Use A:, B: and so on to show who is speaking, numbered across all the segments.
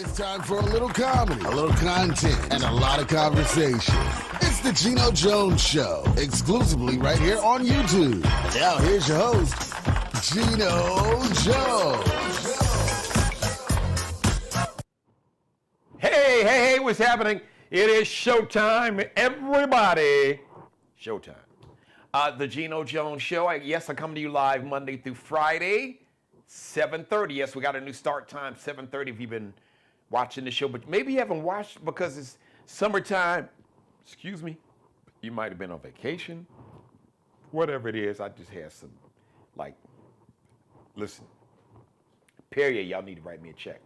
A: It's time for a little comedy, a little content, and a lot of conversation. It's the Geno Jones Show, exclusively right here on YouTube. And now here's your host, Geno Jones.
B: Hey, what's happening? It is showtime, everybody. Showtime. The Geno Jones Show. I come to you live Monday through Friday, 7:30. Yes, we got a new start time, 7:30 if you've been watching the show. But maybe you haven't watched because it's summertime. Excuse me. You might have been on vacation. Whatever it is, I just had some, listen, Perrier, y'all need to write me a check.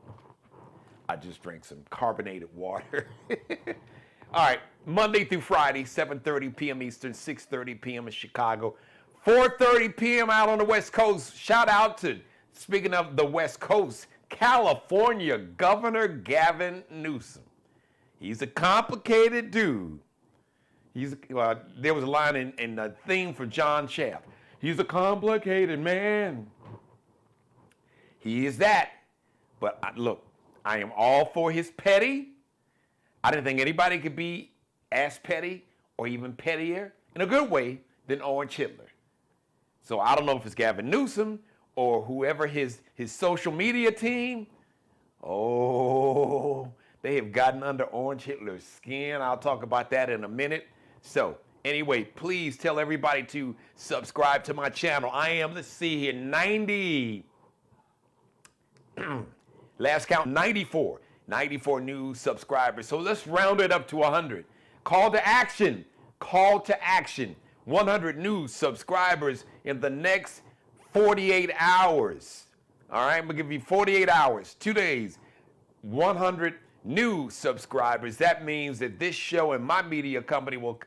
B: I just drank some carbonated water. All right, Monday through Friday, 7:30 p.m. Eastern, 6:30 p.m. in Chicago, 4:30 p.m. out on the West Coast. Shout out to, speaking of the West Coast, California Governor Gavin Newsome. He's a complicated dude. There was a line in the theme for John Shaft. He's a complicated man. He is that. But look, I am all for his petty. I didn't think anybody could be as petty or even pettier in a good way than Orange Hitler. So I don't know if it's Gavin Newsome or whoever his social media team. Oh, they have gotten under Orange Hitler's skin. I'll talk about that in a minute. So anyway, please tell everybody to subscribe to my channel. I am, let's see here, 90. Last count, 94 new subscribers. So let's round it up to 100. Call to action. 100 new subscribers in the next 48 hours. All right, I'm gonna give you 48 hours, 2 days, 100 new subscribers. That means that this show and my media company will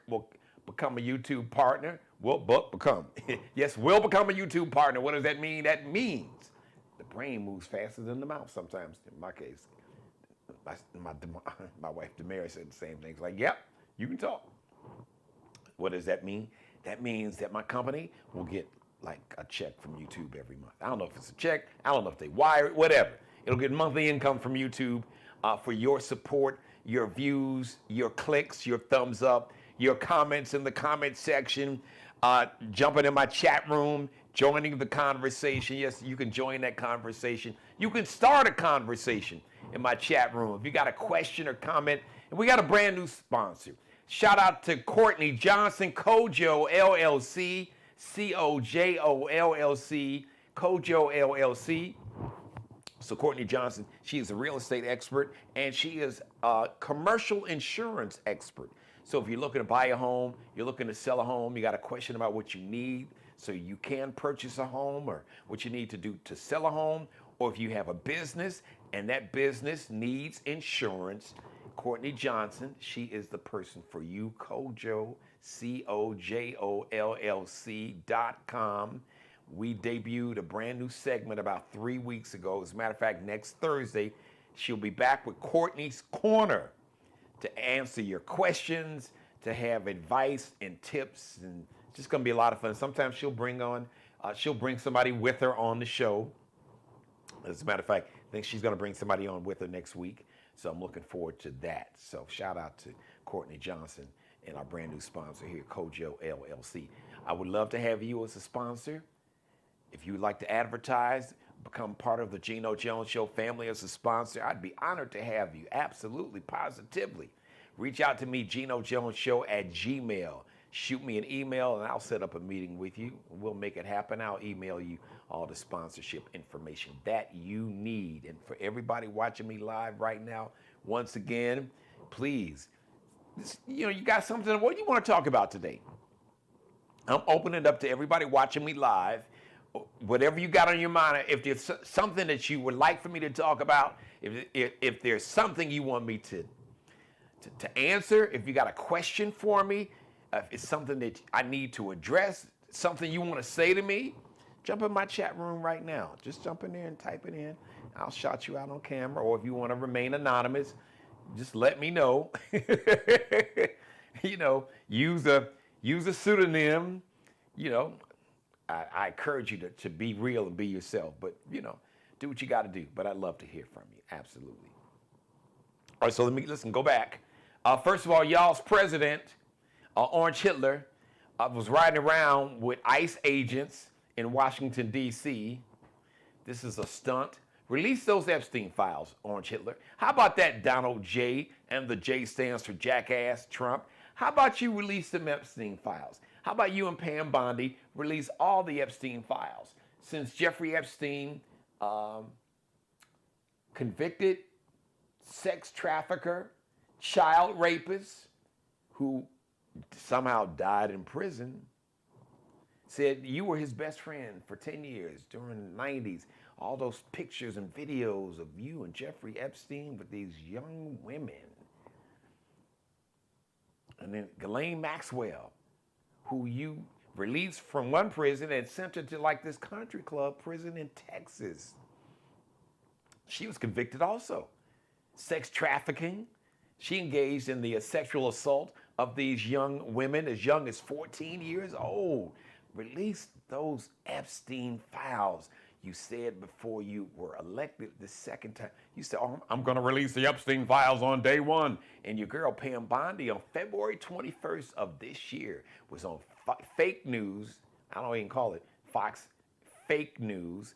B: become a YouTube partner. Will become a YouTube partner. What does that mean? That means the brain moves faster than the mouth sometimes. In my case, my wife Damaris said the same thing. It's like, yep, you can talk. What does that mean? That means that my company will get like a check from YouTube every month. I don't know if it's a check. I don't know if they wire it, whatever. It'll get monthly income from YouTube for your support, your views, your clicks, your thumbs up, your comments in the comment section, jumping in my chat room, joining the conversation. Yes, you can join that conversation. You can start a conversation in my chat room. If you got a question or comment, and we got a brand new sponsor. Shout out to Courtney Johnson, Kojo LLC, Kojo LLC, Kojo LLC. So Courtney Johnson, she is a real estate expert, and she is a commercial insurance expert. So if you're looking to buy a home, you're looking to sell a home, you got a question about what you need so you can purchase a home, or what you need to do to sell a home, or if you have a business and that business needs insurance, Courtney Johnson, she is the person for you. Kojo, KOJOLLC.com. We debuted a brand new segment about 3 weeks ago. As a matter of fact, next Thursday, she'll be back with Courtney's Corner to answer your questions, to have advice and tips, and it's just gonna be a lot of fun. Sometimes she'll bring somebody with her on the show. As a matter of fact, I think she's gonna bring somebody on with her next week. So I'm looking forward to that. So shout out to Courtney Johnson and our brand new sponsor here, Kojo LLC. I would love to have you as a sponsor. If you would like to advertise, become part of the Geno Jones Show family as a sponsor, I'd be honored to have you. Absolutely, positively. Reach out to me, Geno Jones Show at Gmail. Shoot me an email and I'll set up a meeting with you. We'll make it happen. I'll email you all the sponsorship information that you need. And for everybody watching me live right now, once again, please, you got something, what do you want to talk about today? I'm opening it up to everybody watching me live. Whatever you got on your mind, if there's something that you would like for me to talk about, if there's something you want me to answer, if you got a question for me, if it's something that I need to address, something you want to say to me, jump in my chat room right now. Just jump in there and type it in. I'll shout you out on camera, or if you want to remain anonymous, just let me know. Use a pseudonym. I encourage you to be real and be yourself, but do what you got to do. But I'd love to hear from you. Absolutely. right, so listen, go back. First of all, y'all's president, Orange Hitler, was riding around with ICE agents in Washington, D.C. This is a stunt. Release those Epstein files, Orange Hitler. How about that, Donald J, and the J stands for jackass Trump? How about you release them Epstein files? How about you and Pam Bondi release all the Epstein files? Since Jeffrey Epstein, convicted sex trafficker, child rapist, who somehow died in prison, said you were his best friend for 10 years during the 90s. All those pictures and videos of you and Jeffrey Epstein with these young women. And then Ghislaine Maxwell, who you released from one prison and sent her to like this country club prison in Texas. She was convicted also. Sex trafficking. She engaged in the sexual assault of these young women as young as 14 years old. Release those Epstein files. You said before you were elected the second time, you said, oh, I'm going to release the Epstein files on day one. And your girl Pam Bondi on February 21st of this year was on fake news. I don't even call it Fox fake news.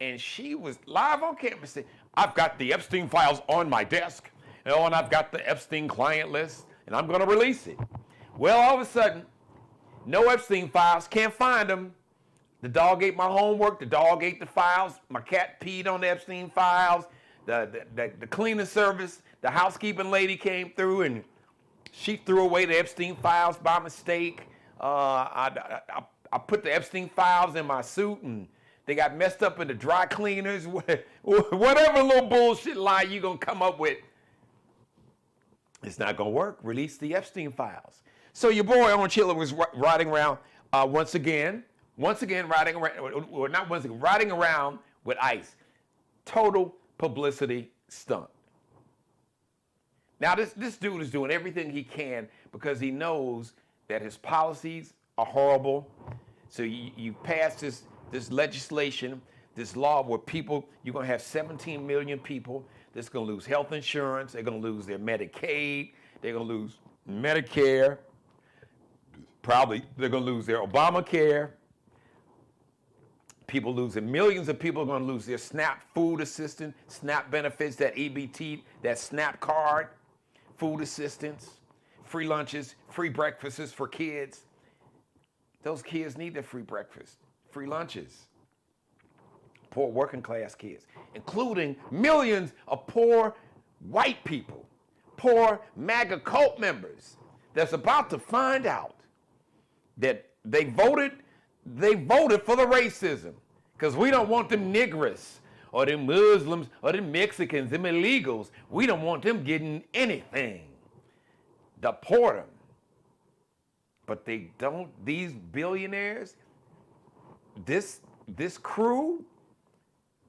B: And she was live on campus saying, I've got the Epstein files on my desk, and I've got the Epstein client list, and I'm going to release it. Well, all of a sudden, no Epstein files, can't find them. The dog ate my homework. The dog ate the files. My cat peed on the Epstein files. The cleaning service, the housekeeping lady came through and she threw away the Epstein files by mistake. I put the Epstein files in my suit and they got messed up in the dry cleaners. Whatever little bullshit lie you gonna come up with, it's not gonna work. Release the Epstein files. So your boy Orange Hitler was riding around once again riding around with ICE. Total publicity stunt. Now this dude is doing everything he can because he knows that his policies are horrible. So you pass this legislation, this law where you're gonna have 17 million people that's gonna lose health insurance, they're gonna lose their Medicaid, they're gonna lose Medicare, probably they're gonna lose their Obamacare. Millions of people are going to lose their SNAP food assistance, SNAP benefits, that EBT, that SNAP card, food assistance, free lunches, free breakfasts for kids. Those kids need their free breakfast, free lunches. Poor working class kids, including millions of poor white people, poor MAGA cult members that's about to find out that they voted for the racism because we don't want them niggers or them Muslims or them Mexicans, them illegals. We don't want them getting anything. Deport them. But they don't, these billionaires, this crew,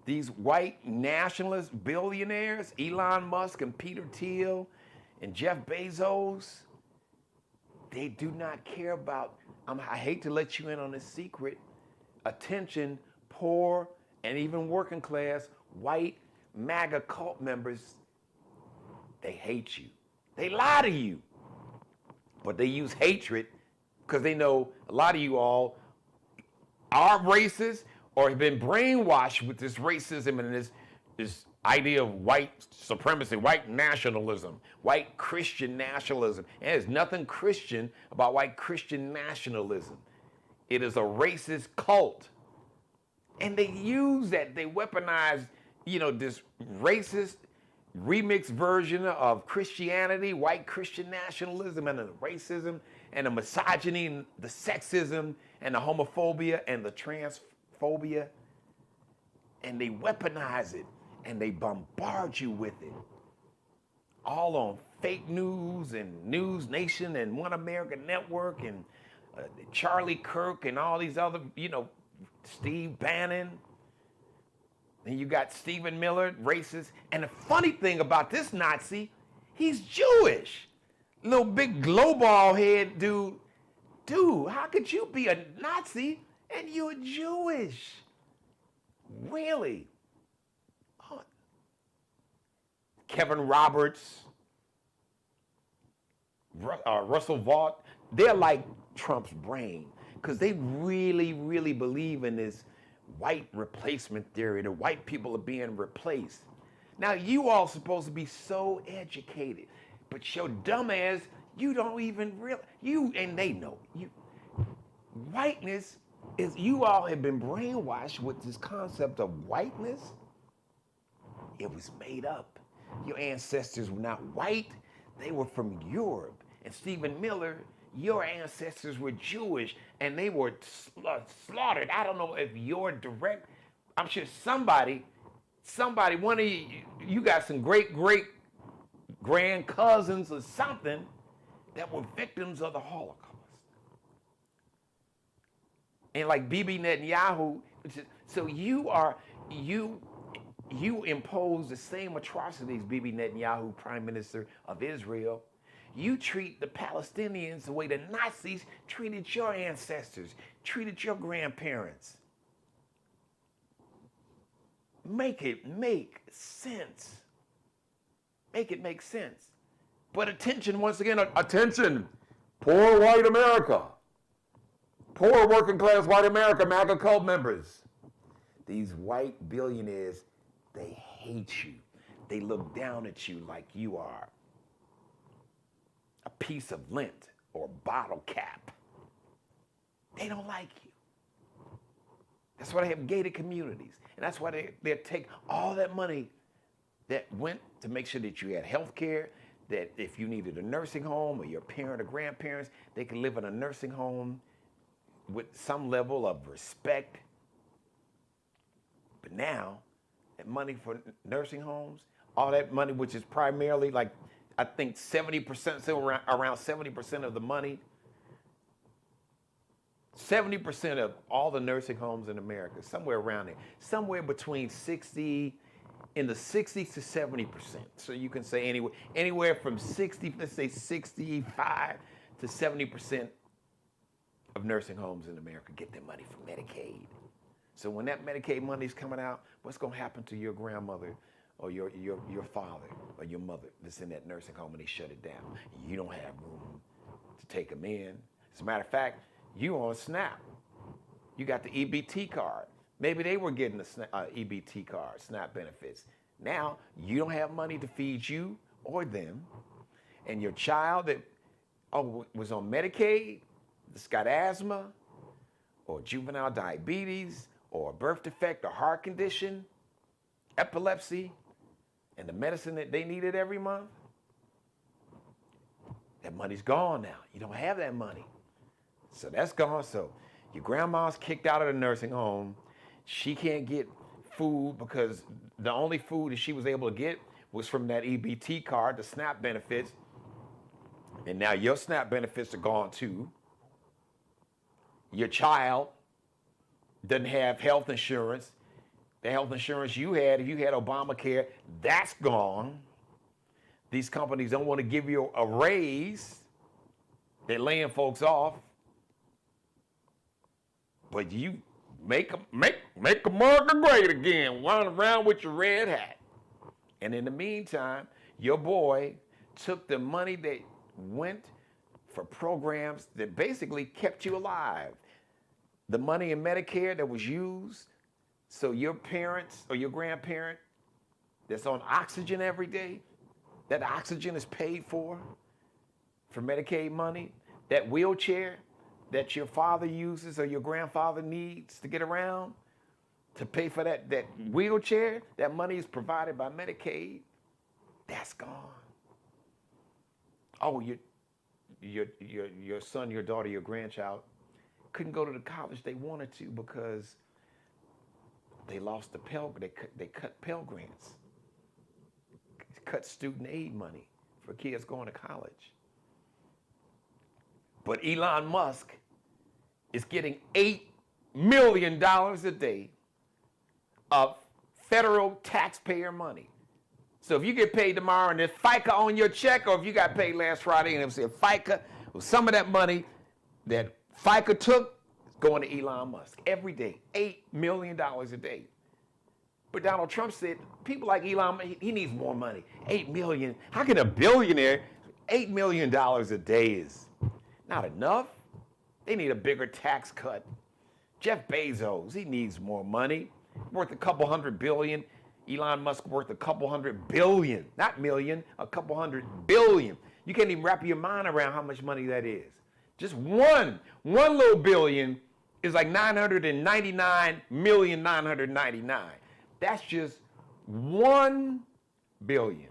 B: these white nationalist billionaires, Elon Musk and Peter Thiel and Jeff Bezos, they do not care about, I hate to let you in on a secret, attention, poor, and even working class, white MAGA cult members, they hate you. They lie to you. But they use hatred because they know a lot of you all are racist or have been brainwashed with this racism and this idea of white supremacy, white nationalism, white Christian nationalism. And there's nothing Christian about white Christian nationalism. It is a racist cult. And they use that, they weaponize, this racist remixed version of Christianity, white Christian nationalism and the racism and the misogyny and the sexism and the homophobia and the transphobia. And they weaponize it. And they bombard you with it. All on fake news and News Nation and One American Network and Charlie Kirk and all these other, Steve Bannon. And you got Stephen Miller, racist. And the funny thing about this Nazi, he's Jewish. Little big glowball head dude. Dude, how could you be a Nazi and you're Jewish? Really? Kevin Roberts, Russell Vaught, they're like Trump's brain because they really, really believe in this white replacement theory. The white people are being replaced. Now, you all supposed to be so educated, but your dumb ass, you don't even realize, and they know, whiteness is, you all have been brainwashed with this concept of whiteness. It was made up. Your ancestors were not white, they were from Europe. And Stephen Miller, your ancestors were Jewish and they were slaughtered. I don't know if you're direct, I'm sure somebody, one of you got some great grand cousins or something that were victims of the Holocaust. And like Bibi Netanyahu, so you impose the same atrocities, Bibi Netanyahu, Prime Minister of Israel. You treat the Palestinians the way the Nazis treated your ancestors, treated your grandparents. Make it make sense. Make it make sense. But attention, once again, attention, poor white America. Poor working class white America, MAGA cult members. These white billionaires, they hate you. They look down at you like you are a piece of lint or bottle cap. They don't like you. That's why they have gated communities. And that's why they take all that money that went to make sure that you had health care, that if you needed a nursing home or your parent or grandparents, they could live in a nursing home with some level of respect. But now, that money for nursing homes, all that money, which is primarily like, I think 70%, so around 70% of the money, 70% of all the nursing homes in America, somewhere around there, somewhere between 60, in the 60s to 70%. So you can say anywhere from 60, let's say 65 to 70% of nursing homes in America get their money from Medicaid. So when that Medicaid money is coming out, what's going to happen to your grandmother or your father or your mother that's in that nursing home and they shut it down? You don't have room to take them in. As a matter of fact, you on SNAP. You got the EBT card. Maybe they were getting the EBT card, SNAP benefits. Now, you don't have money to feed you or them. And your child that was on Medicaid, that's got asthma or juvenile diabetes or a birth defect or heart condition, epilepsy, and the medicine that they needed every month, that money's gone now. You don't have that money. So that's gone. So your grandma's kicked out of the nursing home. She can't get food because the only food that she was able to get was from that EBT card, the SNAP benefits. And now your SNAP benefits are gone too. Your child doesn't have health insurance. The health insurance you had, if you had Obamacare, that's gone. These companies don't want to give you a raise. They're laying folks off. But you make America great again. Run around with your red hat. And in the meantime, your boy took the money that went for programs that basically kept you alive. The money in Medicare that was used so your parents or your grandparent that's on oxygen every day, that oxygen is paid for Medicaid money. That wheelchair that your father uses or your grandfather needs to get around, to pay for that wheelchair, that money is provided by Medicaid. That's gone. Oh, your son, your daughter, your grandchild couldn't go to the college they wanted to because they lost the Pell. They cut Pell Grants, cut student aid money for kids going to college. But Elon Musk is getting $8 million a day of federal taxpayer money. So if you get paid tomorrow and there's FICA on your check, or if you got paid last Friday and it was FICA, well, some of that money that FICA took is going to Elon Musk every day, $8 million a day. But Donald Trump said, people like Elon, he needs more money. 8 million. How can a billionaire, $8 million a day is not enough? They need a bigger tax cut. Jeff Bezos, he needs more money, worth a couple $100 billion. Elon Musk worth a couple $100 billion, not million, a couple $100 billion. You can't even wrap your mind around how much money that is. Just one little billion is like 999,999,999. That's just 1 billion.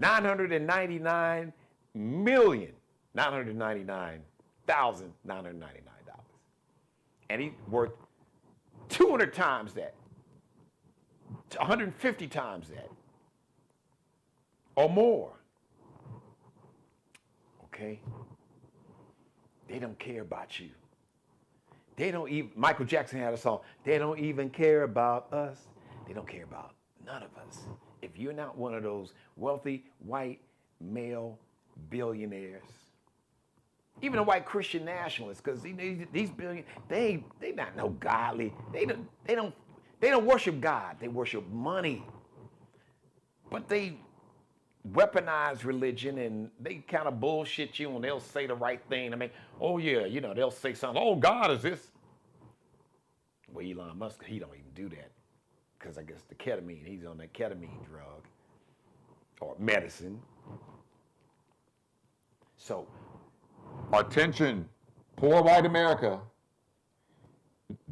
B: 999,999,999. And he's worth 200 times that, 150 times that, or more. Okay? They don't care about you. They don't even, Michael Jackson had a song, they don't even care about us. They don't care about none of us. If you're not one of those wealthy, white, male billionaires, even the white Christian nationalists, because these billionaires, they not no godly. They don't worship God. They worship money. But they weaponize religion and they kind of bullshit you and they'll say the right thing. I mean, oh yeah, they'll say something. Oh, God is this. Well, Elon Musk, he don't even do that because I guess the ketamine, he's on that ketamine drug or medicine. So, attention, poor white America,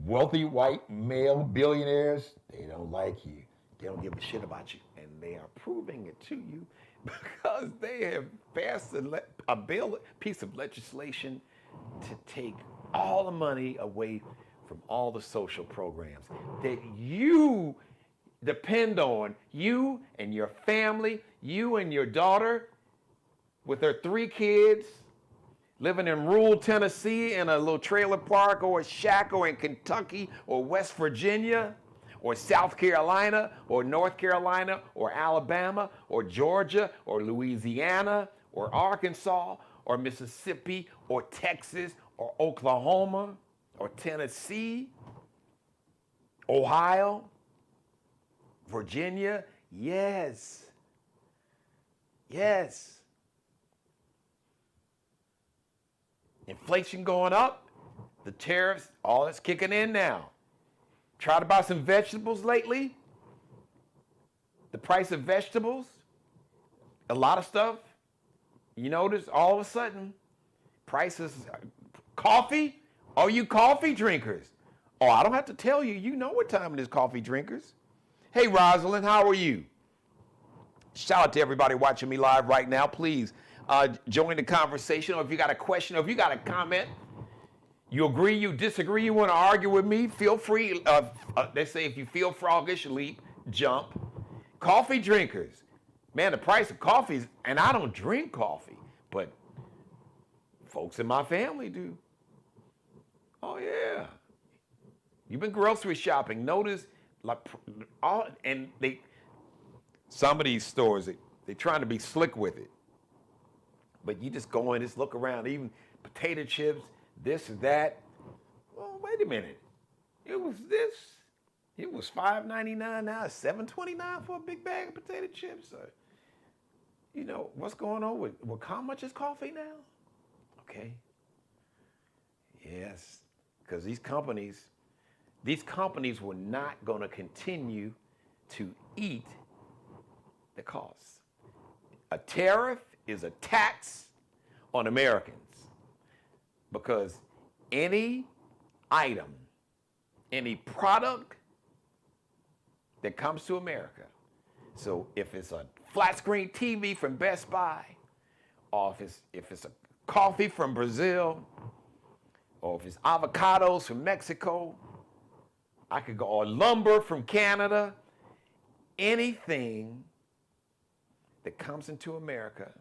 B: wealthy white male billionaires, they don't like you. They don't give a shit about you. And they are proving it to you because they have passed a piece of legislation to take all the money away from all the social programs that you depend on, you and your family, you and your daughter with her 3 kids, living in rural Tennessee in a little trailer park or a shack or in Kentucky or West Virginia or South Carolina or North Carolina or Alabama or Georgia or Louisiana or Arkansas or Mississippi or Texas or Oklahoma or Tennessee, Ohio, Virginia. Yes. Yes. Inflation going up, the tariffs, all that's kicking in now. Try to buy some vegetables lately. The price of vegetables, a lot of stuff, you notice all of a sudden, prices, coffee, all you coffee drinkers. Oh, I don't have to tell you, you know what time it is, coffee drinkers. Hey, Rosalind, how are you? Shout out to everybody watching me live right now. Please join the conversation, or if you got a question, or if you got a comment, you agree, you disagree, you want to argue with me, feel free. They say if you feel froggish, leap, jump. Coffee drinkers. Man, the price of coffee is, and I don't drink coffee, but folks in my family do. Oh, yeah. You've been grocery shopping. Notice, some of these stores, they're trying to be slick with it. But you just go in, just look around, even potato chips, this or that. Well, wait a minute. It was $5.99, now it's $7.29 for a big bag of potato chips. What's going on with how much is coffee now? Okay. Yes, because these companies were not going to continue to eat the costs. A tariff is a tax on Americans because any item, any product that comes to America, so if it's a flat screen TV from Best Buy, or if it's a coffee from Brazil, or if it's avocados from Mexico, or lumber from Canada, anything that comes into America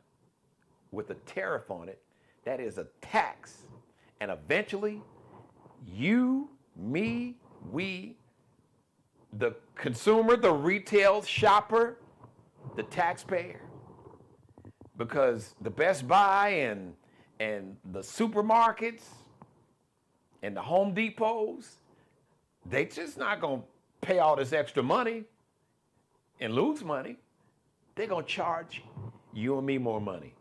B: with a tariff on it, that is a tax. And eventually, you, me, we, the consumer, the retail shopper, the taxpayer, because the Best Buy and the supermarkets and the Home Depots, they just not gonna pay all this extra money and lose money, they're going to charge you and me more money.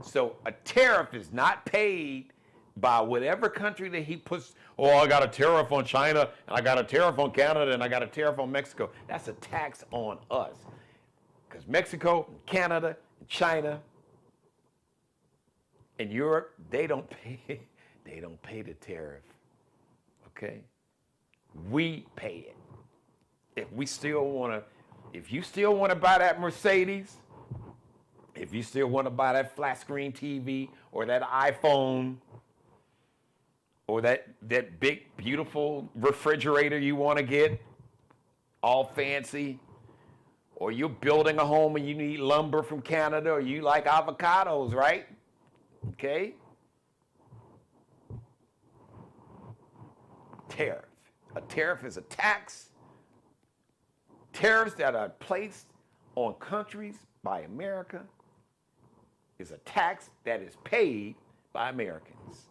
B: So a tariff is not paid by whatever country that he puts. Oh, I got a tariff on China, and I got a tariff on Canada, and I got a tariff on Mexico. That's a tax on us. Because Mexico, and Canada, and China, and Europe, they don't pay the tariff. Okay? We pay it. If you still want to buy that Mercedes, if you still want to buy that flat screen TV or that iPhone or that big, beautiful refrigerator you want to get, all fancy, or you're building a home and you need lumber from Canada, or you like avocados, right? Okay? Tariff. A tariff is a tax. Tariffs that are placed on countries by America is a tax that is paid by Americans.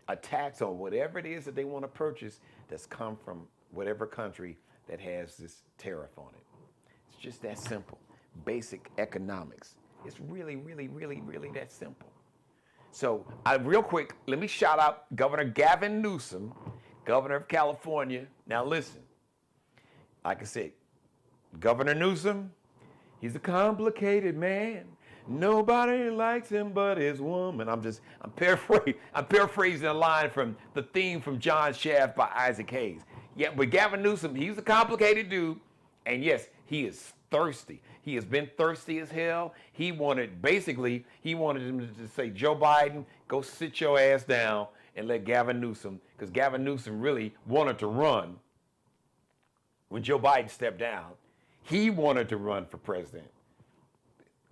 B: A tax on whatever it is that they want to purchase that's come from whatever country that has this tariff on it. It's just that simple. Basic economics. It's really, really, really, really that simple. So, real quick, let me shout out Governor Gavin Newsome, Governor of California. Now listen, like I said, Governor Newsome, he's a complicated man. Nobody likes him but his woman. I'm paraphrasing a line from the theme from John Shaft by Isaac Hayes. Yeah, but Gavin Newsome, he's a complicated dude. And yes, he is thirsty. He has been thirsty as hell. He wanted him to say, Joe Biden, go sit your ass down and let Gavin Newsome, because Gavin Newsome really wanted to run when Joe Biden stepped down. He wanted to run for president.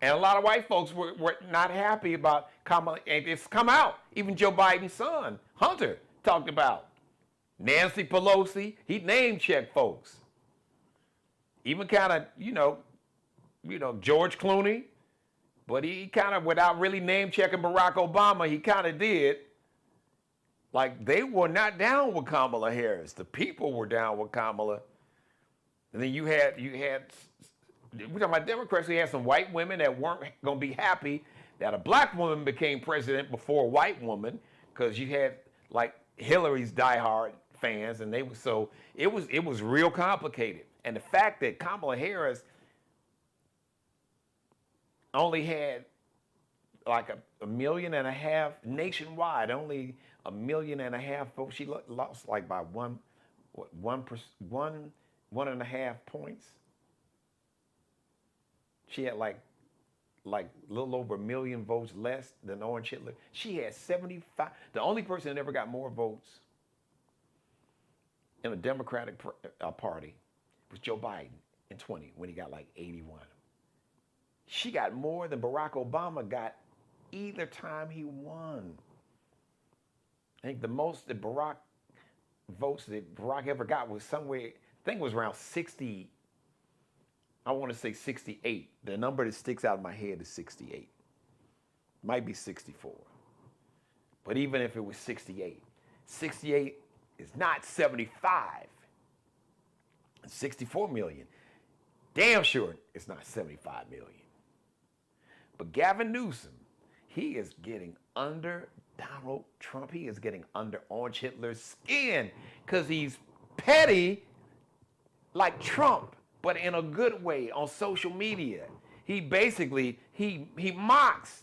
B: And a lot of white folks were not happy about Kamala. And it's come out. Even Joe Biden's son, Hunter, talked about Nancy Pelosi. He name-checked folks. Even kind of, George Clooney. But he kind of, without really name-checking Barack Obama, he kind of did. Like, they were not down with Kamala Harris. The people were down with Kamala. And then you had we're talking about Democrats. We had some white women that weren't going to be happy that a black woman became president before a white woman, because you had like Hillary's diehard fans, and it was real complicated. And the fact that Kamala Harris only had like a million and a half nationwide, only 1.5 million votes. She lost like by 1.5 points. She had like a little over 1 million votes less than Orange Hitler. She had 75. The only person that ever got more votes in the Democratic Party was Joe Biden in 20, when he got like 81. She got more than Barack Obama got either time he won. I think the most that Barack votes that Barack ever got was somewhere, I think it was around 60. I want to say 68. The number that sticks out of my head is 68. Might be 64. But even if it was 68, 68 is not 75. It's 64 million. Damn sure it's not 75 million. But Gavin Newsome, he is getting under Donald Trump. He is getting under Orange Hitler's skin because he's petty like Trump, but in a good way on social media. He basically, he mocks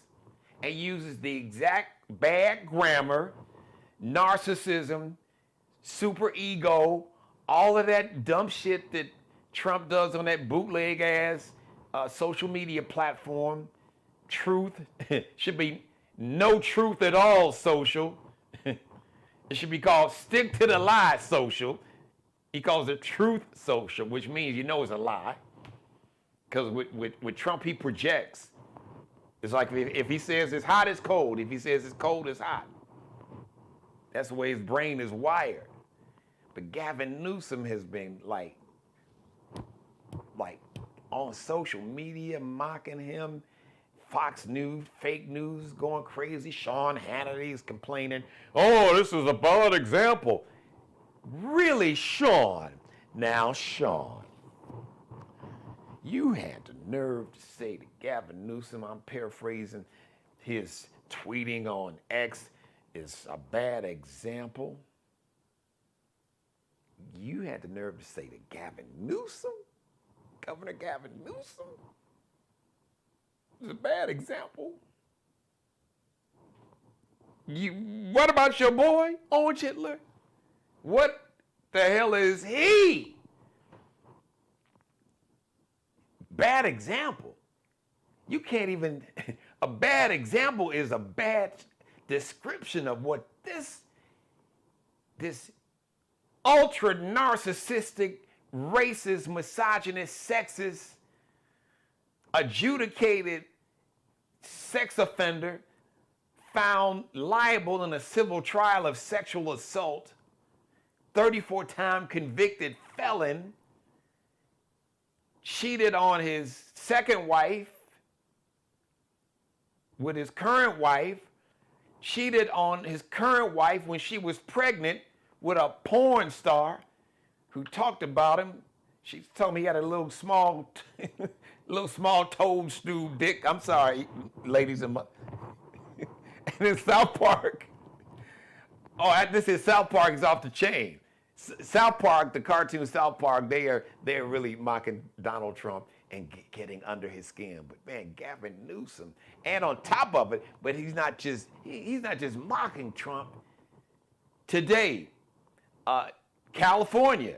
B: and uses the exact bad grammar, narcissism, super ego, all of that dumb shit that Trump does on that bootleg ass social media platform. Truth should be no truth at all social. It should be called stick to the lie social. He calls it truth social, which means it's a lie. Because with Trump, he projects. It's like if he says it's hot, it's cold. If he says it's cold, it's hot. That's the way his brain is wired. But Gavin Newsome has been like on social media mocking him. Fox News, fake news, going crazy. Sean Hannity's complaining, oh, this is a bad example. Really, Sean? Now, Sean, you had the nerve to say to Gavin Newsom, I'm paraphrasing, his tweeting on X is a bad example. You had the nerve to say to Gavin Newsom, Governor Gavin Newsom, it's a bad example. What about your boy, Owen Hitler? What the hell is he? Bad example. You can't even, a bad example is a bad description of what this ultra narcissistic, racist, misogynist, sexist, adjudicated sex offender found liable in a civil trial of sexual assault, 34-time convicted felon, cheated on his second wife with his current wife, cheated on his current wife when she was pregnant with a porn star who talked about him. She told me he had a little small toadstool dick. I'm sorry, ladies and and in South Park. This is South Park is off the chain. South Park, the cartoon South Park, they're really mocking Donald Trump and getting under his skin. But man, Gavin Newsom, and on top of it, but he's not just mocking Trump. Today, California.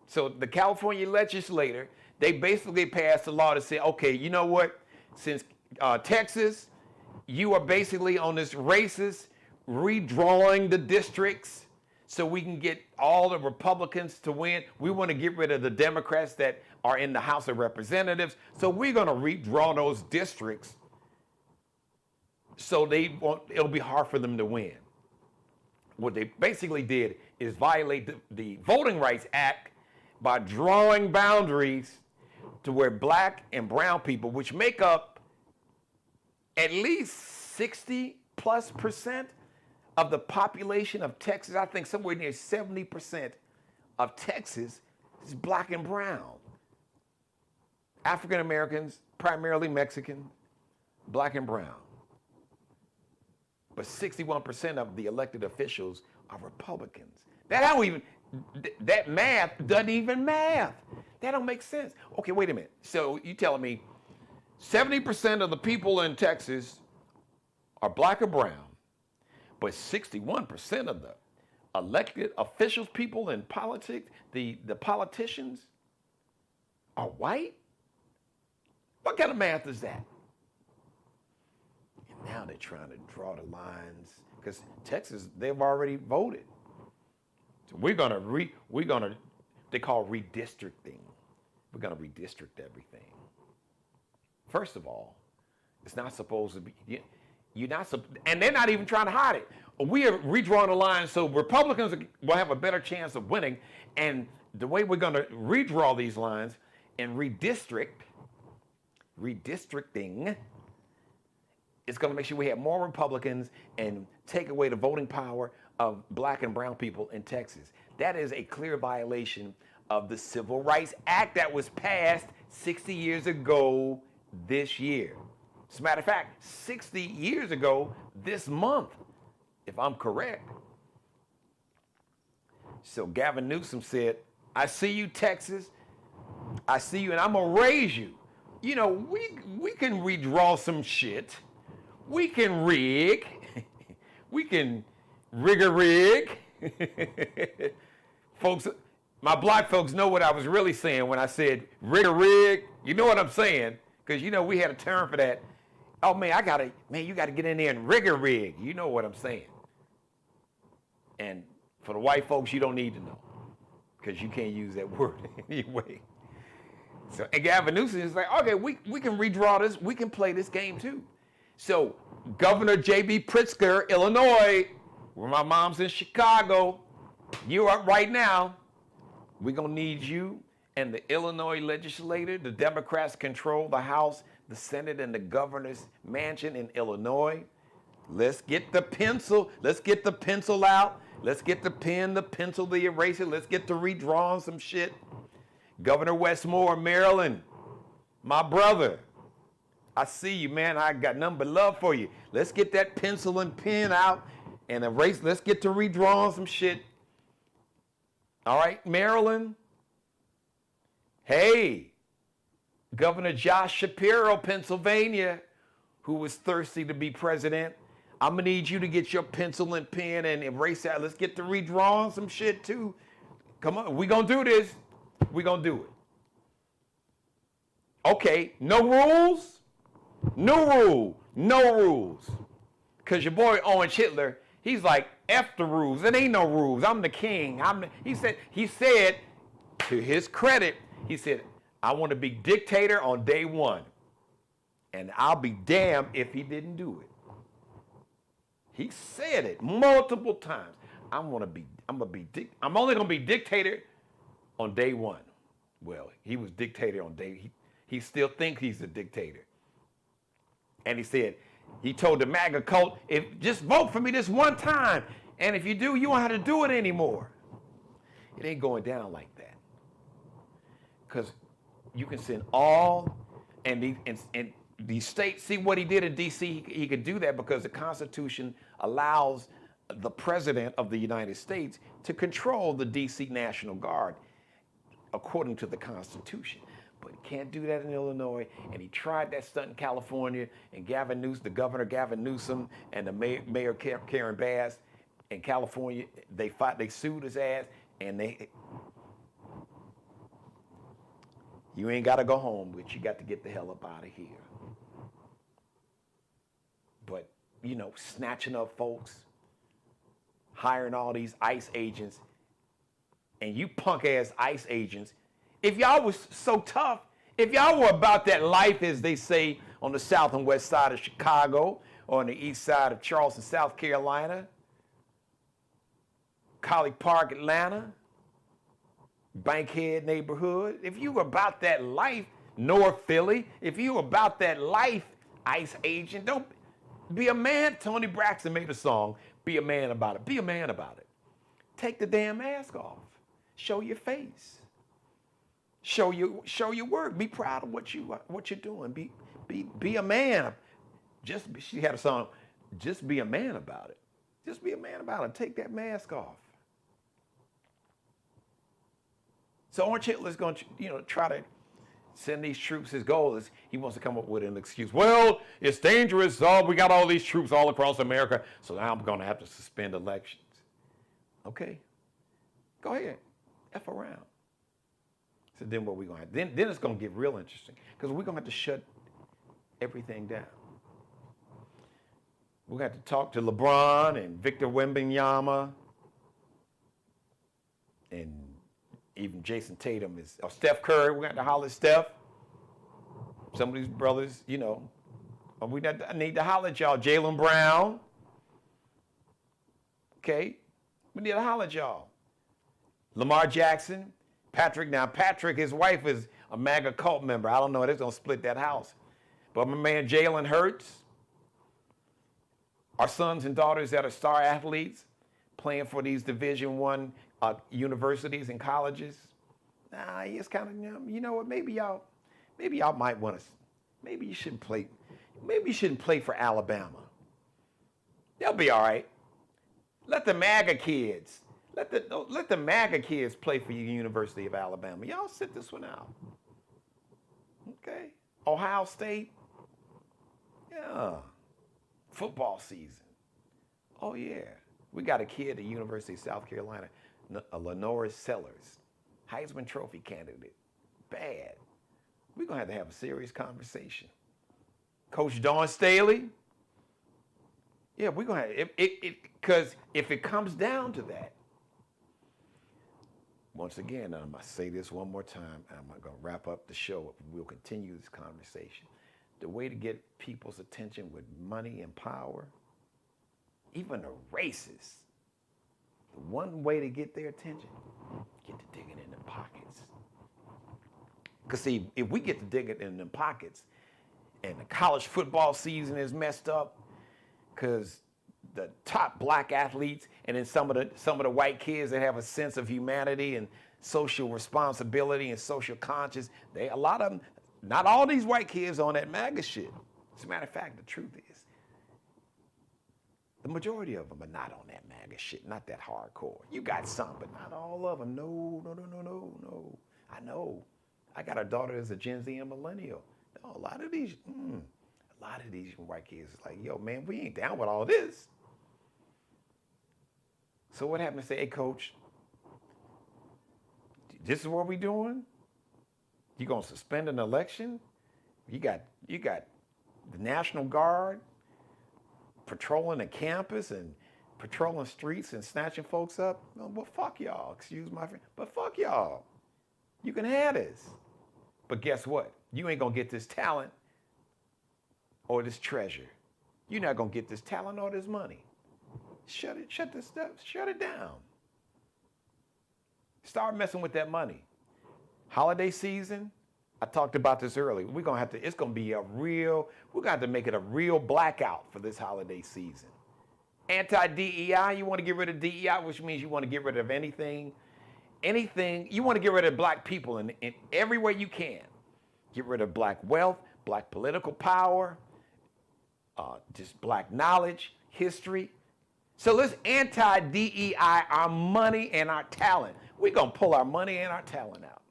B: So the California legislature, they basically passed a law to say, okay, you know what? Since Texas, you are basically on this racist redrawing the districts so we can get all the Republicans to win. We want to get rid of the Democrats that are in the House of Representatives. So we're going to redraw those districts so it'll be hard for them to win. What they basically did is violate the Voting Rights Act by drawing boundaries to where black and brown people, which make up at least 60+% of the population of Texas, I think somewhere near 70% of Texas is black and brown. African Americans, primarily Mexican, black and brown. But 61% of the elected officials are Republicans. That math doesn't even math. That don't make sense. Okay, wait a minute. So you telling me 70% of the people in Texas are black or brown, but 61% of the elected officials, people in politics, the politicians are white? What kind of math is that? And now they're trying to draw the lines, because Texas, they've already voted. So they call redistricting. We're gonna redistrict everything. First of all, it's not supposed to be, and they're not even trying to hide it. We are redrawing the line so Republicans will have a better chance of winning, and the way we're gonna redraw these lines and redistricting, it's gonna make sure we have more Republicans and take away the voting power of black and brown people in Texas. That is a clear violation of the Civil Rights Act that was passed 60 years ago this year. As a matter of fact, 60 years ago this month, if I'm correct. So Gavin Newsom said, I see you, Texas. I see you, and I'm gonna raise you. You know, we can redraw some shit. We can rig. We can rig. Folks, my black folks know what I was really saying when I said rig. You know what I'm saying? Because, you know, we had a term for that. Oh, man, you got to get in there and rig. You know what I'm saying. And for the white folks, you don't need to know, because you can't use that word anyway. So, and Gavin Newsom is like, okay, we can redraw this. We can play this game too. So Governor J.B. Pritzker, Illinois, where my mom's in Chicago, you're up right now. We're going to need you and the Illinois legislature. The Democrats control the House, the Senate, and the governor's mansion in Illinois. Let's get the pencil out. Let's get the pen, the pencil, the eraser. Let's get to redrawing some shit. Governor Westmore, Maryland, my brother. I see you, man. I got nothing but love for you. Let's get that pencil and pen out and erase. Let's get to redrawing some shit. All right, Maryland. Hey, Governor Josh Shapiro, Pennsylvania, who was thirsty to be president. I'm going to need you to get your pencil and pen and erase that. Let's get to redrawing some shit, too. Come on. We're going to do this. We're going to do it. Okay, no rules? No rule. No rules. Because your boy Orange Hitler, he's like, F the rules. It ain't no rules. I'm the king. He said, to his credit, he said, I want to be dictator on day one. And I'll be damned if he didn't do it. He said it multiple times. I'm only going to be dictator on day one. Well, he was dictator on day, he still thinks he's a dictator. And he said, he told the MAGA cult, just vote for me this one time. And if you do, you won't have to do it anymore. It ain't going down like that. Because you can send all, and the states, see what he did in D.C., he could do that because the Constitution allows the President of the United States to control the D.C. National Guard according to the Constitution. But he can't do that in Illinois, and he tried that stunt in California, and the Governor Gavin Newsome and the Mayor Karen Bass in California, they sued his ass, and you ain't got to go home, but you got to get the hell up out of here. But, snatching up folks, hiring all these ICE agents, and you punk-ass ICE agents, if y'all was so tough, if y'all were about that life, as they say, on the south and west side of Chicago, or on the east side of Charleston, South Carolina, College Park, Atlanta, Bankhead neighborhood, if you were about that life, North Philly, if you were about that life, ICE agent, don't be a man. Tony Braxton made a song, Be a Man About It. Be a man about it. Take the damn mask off. Show your face. Show your work. Be proud of what you're doing. Be a man. She had a song, just be a man about it. Just be a man about it. Take that mask off. So Orange Hitler's going to, try to send these troops. His goal is he wants to come up with an excuse. Well, it's dangerous. We got all these troops all across America, so now I'm going to have to suspend elections. Okay, go ahead, F around. So then what we going to have? Then it's going to get real interesting because we're going to have to shut everything down. We're going to have to talk to LeBron and Victor Wembanyama and even Jason Tatum or Steph Curry. We're going to holler at Steph. Some of these brothers, I need to holler at y'all. Jaylen Brown. Okay. We need to holler at y'all. Lamar Jackson. Patrick. Now, his wife is a MAGA cult member. I don't know. They're going to split that house. But my man Jalen Hurts. Our sons and daughters that are star athletes playing for these Division I universities and colleges. It's kind of, you know what, maybe y'all might want to, maybe you shouldn't play for Alabama. They'll be all right. Let the MAGA kids play for the University of Alabama. Y'all sit this one out. Okay? Ohio State. Yeah. Football season. Oh, yeah. We got a kid at the University of South Carolina, Lenora Sellers, Heisman Trophy candidate. Bad. We're going to have a serious conversation. Coach Dawn Staley. Yeah, we're going to have because if it comes down to that, once again, I'm going to say this one more time, and I'm going to wrap up the show. We'll continue this conversation. The way to get people's attention with money and power, even the racists, the one way to get their attention, get to digging in their pockets. Because see, if we get to digging in them pockets and the college football season is messed up because the top black athletes, and then some of the white kids that have a sense of humanity and social responsibility and social conscience. A lot of them, not all these white kids on that MAGA shit. As a matter of fact, the truth is, the majority of them are not on that MAGA shit, not that hardcore. You got some, but not all of them. No. I know. I got a daughter that's a Gen Z and millennial. No, a lot of these white kids is like, yo, man, we ain't down with all this. So what happens? Say, hey, coach, this is what we doing? You gonna suspend an election? You got the National Guard patrolling the campus and patrolling streets and snatching folks up? Well, fuck y'all. Excuse my friend, but fuck y'all. You can have this. But guess what? You ain't gonna get this talent or this treasure. You're not gonna get this talent or this money. Shut it down. Start messing with that money. Holiday season, I talked about this earlier. We're gonna have to make it a real blackout for this holiday season. Anti-DEI, you wanna get rid of DEI, which means you wanna get rid of anything, you wanna get rid of black people in every way you can. Get rid of black wealth, black political power, just black knowledge, history. So let's anti-DEI our money and our talent. We're gonna pull our money and our talent out.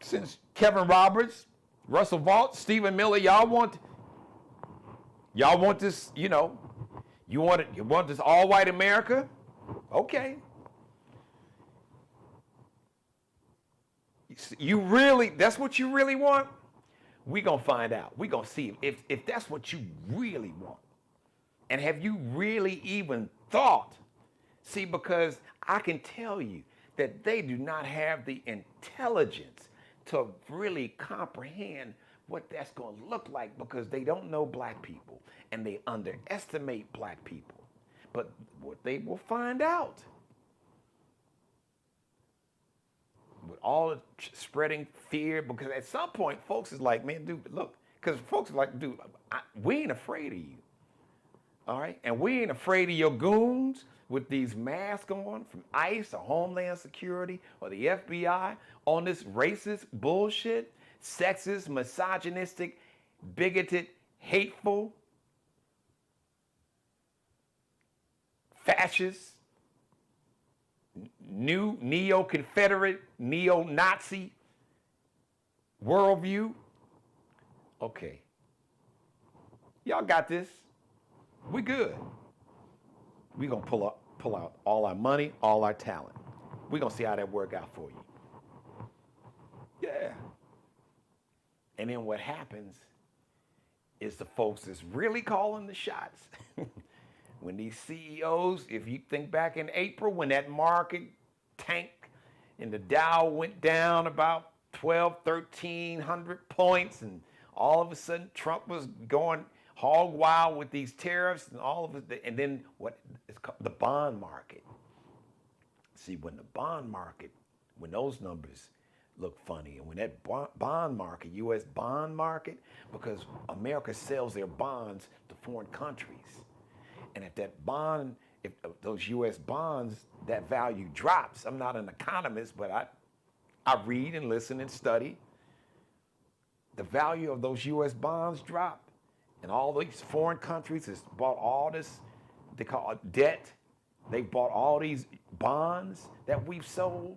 B: Since Kevin Roberts, Russell Vaught, Stephen Miller, y'all want this, you want this all-white America? Okay. That's what you really want? We're gonna find out. We're gonna see if that's what you really want. And have you really even thought? See, because I can tell you that they do not have the intelligence to really comprehend what that's going to look like, because they don't know black people and they underestimate black people. But what they will find out with all the spreading fear, because at some point folks is like, man, dude, look, because folks are like, dude, we ain't afraid of you. All right? And we ain't afraid of your goons with these masks on from ICE or Homeland Security or the FBI on this racist bullshit, sexist, misogynistic, bigoted, hateful, fascist, new neo-Confederate, neo-Nazi worldview. Okay. Y'all got this. We good. We're going to pull out all our money, all our talent. We're going to see how that work out for you. Yeah. And then what happens is the folks that's really calling the shots. When these CEOs, if you think back in April when that market tanked and the Dow went down about 1,300 points, and all of a sudden Trump was going hog wild with these tariffs and all of it, and then what is called the bond market. See, when the bond market, when those numbers look funny, and when that bond market, U.S. bond market, because America sells their bonds to foreign countries, and if those U.S. bonds, that value drops. I'm not an economist, but I read and listen and study. The value of those U.S. bonds drop. And all these foreign countries has bought all this, they call it debt. They bought all these bonds that we've sold.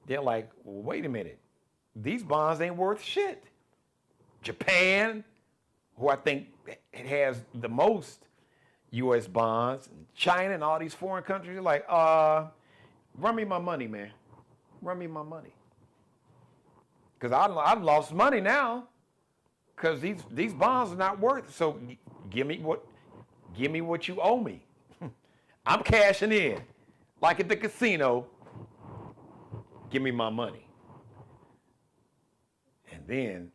B: They're like, well, wait a minute. These bonds ain't worth shit. Japan, who I think has the most U.S. bonds, China and all these foreign countries are like, run me my money, man. Run me my money. Because I've lost money now. Because these bonds are not worth, so give me what you owe me. I'm cashing in, like at the casino. Give me my money. And then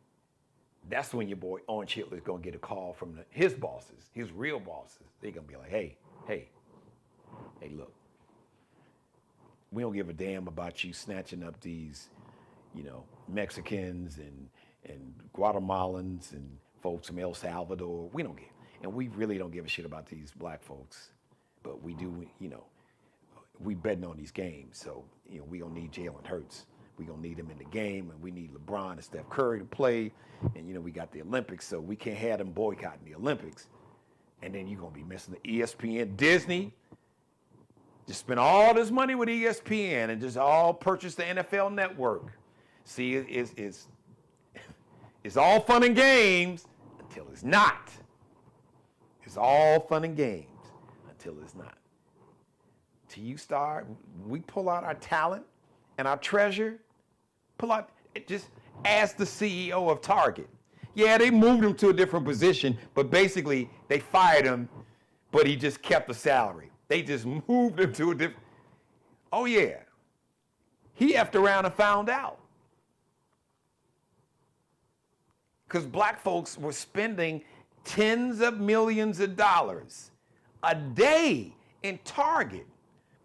B: that's when your boy Orange Hitler is gonna get a call from his bosses, his real bosses. They're gonna be like, hey, look, we don't give a damn about you snatching up these, Mexicans and Guatemalans and folks from El Salvador. We don't give, and we really don't give a shit about these black folks, but we do, we betting on these games. So, we gonna need Jalen Hurts. We gonna need him in the game, and we need LeBron and Steph Curry to play. And we got the Olympics, so we can't have them boycotting the Olympics. And then you're gonna be missing the ESPN, Disney. Just spend all this money with ESPN and just all purchase the NFL Network. See, it's all fun and games until it's not. It's all fun and games until it's not. Till you start, we pull out our talent and our treasure, just ask the CEO of Target. Yeah, they moved him to a different position, but basically they fired him, but he just kept the salary. They just moved him to a different, oh yeah. He effed around and found out. Because black folks were spending tens of millions of dollars a day in Target.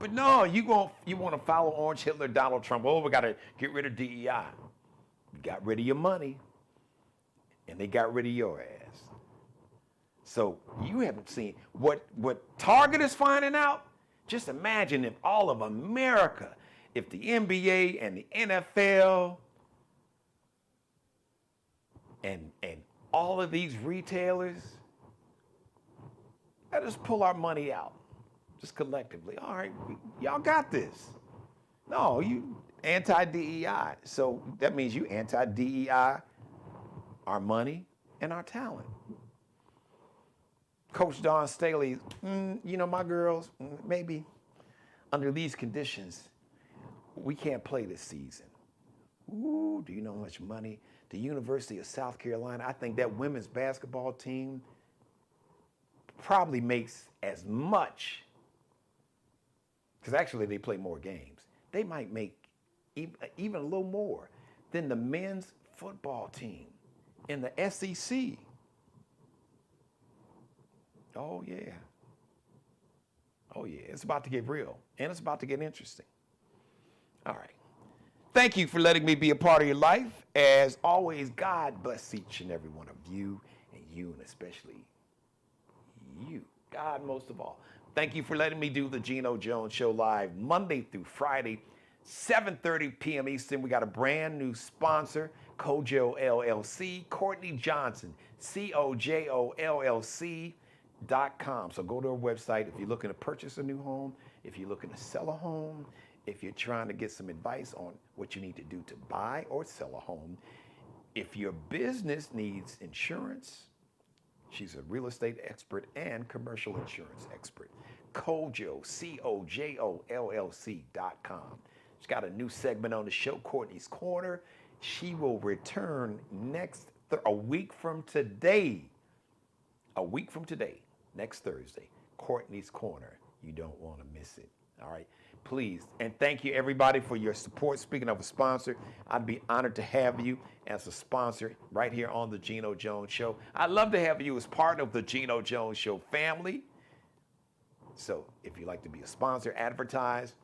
B: But no, you want to follow Orange Hitler, Donald Trump. Oh, we got to get rid of DEI. You got rid of your money, and they got rid of your ass. So you haven't seen what Target is finding out. Just imagine if all of America, if the NBA and the NFL and all of these retailers, let us pull our money out, just collectively. All right, y'all got this. No, you anti-DEI. So that means you anti-DEI, our money, and our talent. Coach Dawn Staley, my girls, maybe under these conditions, we can't play this season. Ooh, do you know how much money? The University of South Carolina, I think that women's basketball team probably makes as much, because actually they play more games. They might make even a little more than the men's football team in the SEC. Oh, yeah. Oh, yeah. It's about to get real, and it's about to get interesting. All right. Thank you for letting me be a part of your life. As always, God bless each and every one of you, and especially you. God most of all. Thank you for letting me do the Geno Jones Show live Monday through Friday, 7:30 p.m. Eastern. We got a brand new sponsor, Kojo LLC, Courtney Johnson, COJOLLC.com. So go to our website if you're looking to purchase a new home, if you're looking to sell a home, if you're trying to get some advice on what you need to do to buy or sell a home. If your business needs insurance, she's a real estate expert and commercial insurance expert. Kojo, COJOLLC.com. She's got a new segment on the show, Courtney's Corner. She will return a week from today. Next Thursday, Courtney's Corner. You don't want to miss it. All right. Please, and thank you everybody for your support. Speaking of a sponsor, I'd be honored to have you as a sponsor right here on the Geno Jones Show. I'd love to have you as part of the Geno Jones Show family. So if you'd like to be a sponsor, advertise.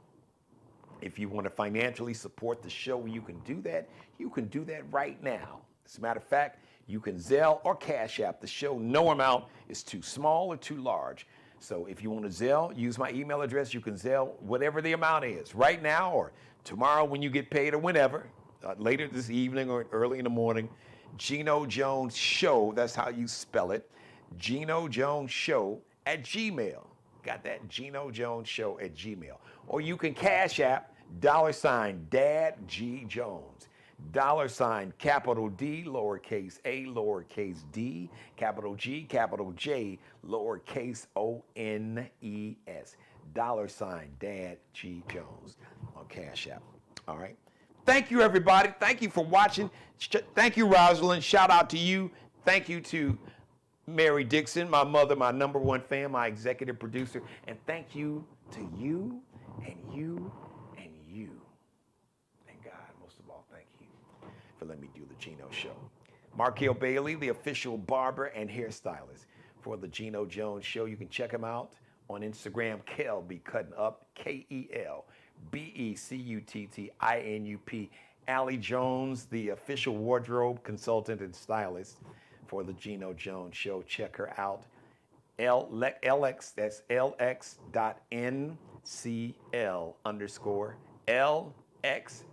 B: If you want to financially support the show, you can do that. You can do that right now. As a matter of fact, you can Zelle or Cash App the show. No amount is too small or too large. So if you want to Zelle, use my email address. You can Zelle whatever the amount is right now or tomorrow when you get paid or whenever, later this evening or early in the morning. Geno Jones Show, that's how you spell it. Geno Jones Show at Gmail. Got that? Geno Jones Show at Gmail. Or you can Cash App $ Dad G Jones. $ capital D, lowercase a, lowercase d, capital G, capital J, lowercase O-N-E-S. $ Dad G Jones on Cash App. All right. Thank you, everybody. Thank you for watching. Thank you, Rosalind. Shout out to you. Thank you to Mary Dixon, my mother, my #1 fan, my executive producer. And thank you to you and you and you. And God, most of all, thank you for letting me do the Geno Show. Markel Bailey, the official barber and hairstylist for the Geno Jones Show. You can check him out on Instagram, Kel Be Cutting Up, KELBECUTTINUP. Allie Jones, the official wardrobe consultant and stylist for the Geno Jones Show. Check her out. LX, that's LX.NCL underscore LX.NCL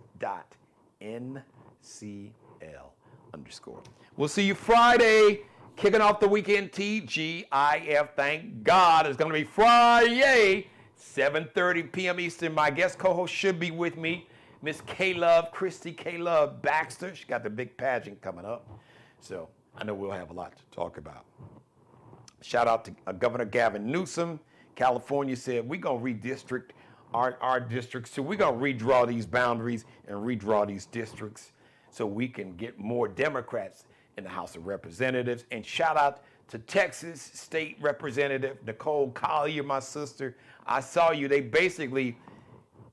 B: underscore. We'll see you Friday, kicking off the weekend. TGIF. Thank God it's going to be Friday, 7:30 p.m. Eastern. My guest co-host should be with me, Miss K-Love, Christy K-Love Baxter. She got the big pageant coming up. So I know we'll have a lot to talk about. Shout out to Governor Gavin Newsome. California said, we're going to redistrict our districts too. We're going to redraw these boundaries and redraw these districts so we can get more Democrats in the House of Representatives. And shout out to Texas State Representative Nicole Collier, my sister. I saw you. They basically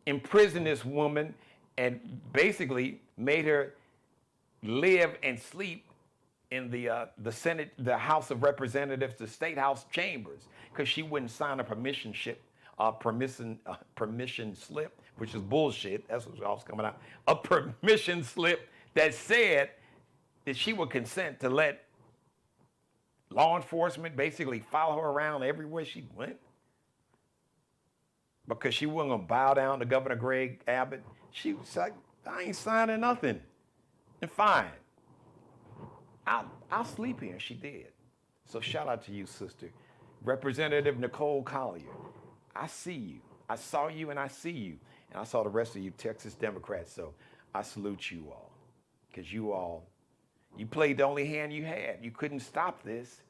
B: imprisoned this woman and basically made her live and sleep in the Senate, the House of Representatives, the State House chambers, because she wouldn't sign a permission slip, which is bullshit. That's what was coming out. A permission slip that said that she would consent to let law enforcement basically follow her around everywhere she went, because she wasn't gonna bow down to Governor Greg Abbott. She was like, I ain't signing nothing. And fine, I'll sleep here. She did. So shout out to you, sister. Representative Nicole Collier, I see you. I saw you and I see you. And I saw the rest of you Texas Democrats. So I salute you all, because you played the only hand you had. You couldn't stop this,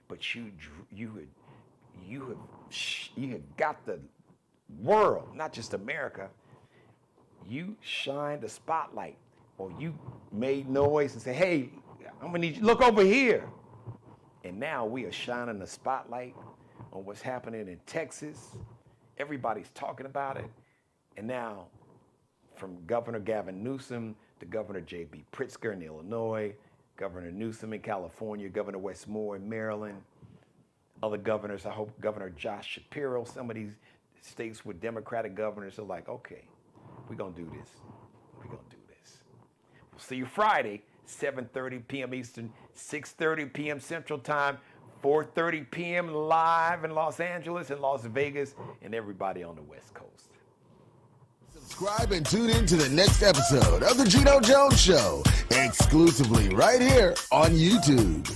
B: but you had got the world, not just America. You shined a spotlight, or you made noise and said, hey, I'm gonna need you, look over here. And now we are shining the spotlight on what's happening in Texas. Everybody's talking about it. And now, from Governor Gavin Newsome to Governor J.B. Pritzker in Illinois, Governor Newsome in California, Governor Westmore in Maryland, other governors, I hope Governor Josh Shapiro, some of these states with Democratic governors are like, okay, we're gonna do this. We're gonna do this. We'll see you Friday, 7:30 p.m. Eastern, 6:30 p.m. Central Time, 4:30 p.m. live in Los Angeles and Las Vegas, and everybody on the West Coast.
A: Subscribe and tune in to the next episode of The Geno Jones Show, exclusively right here on YouTube.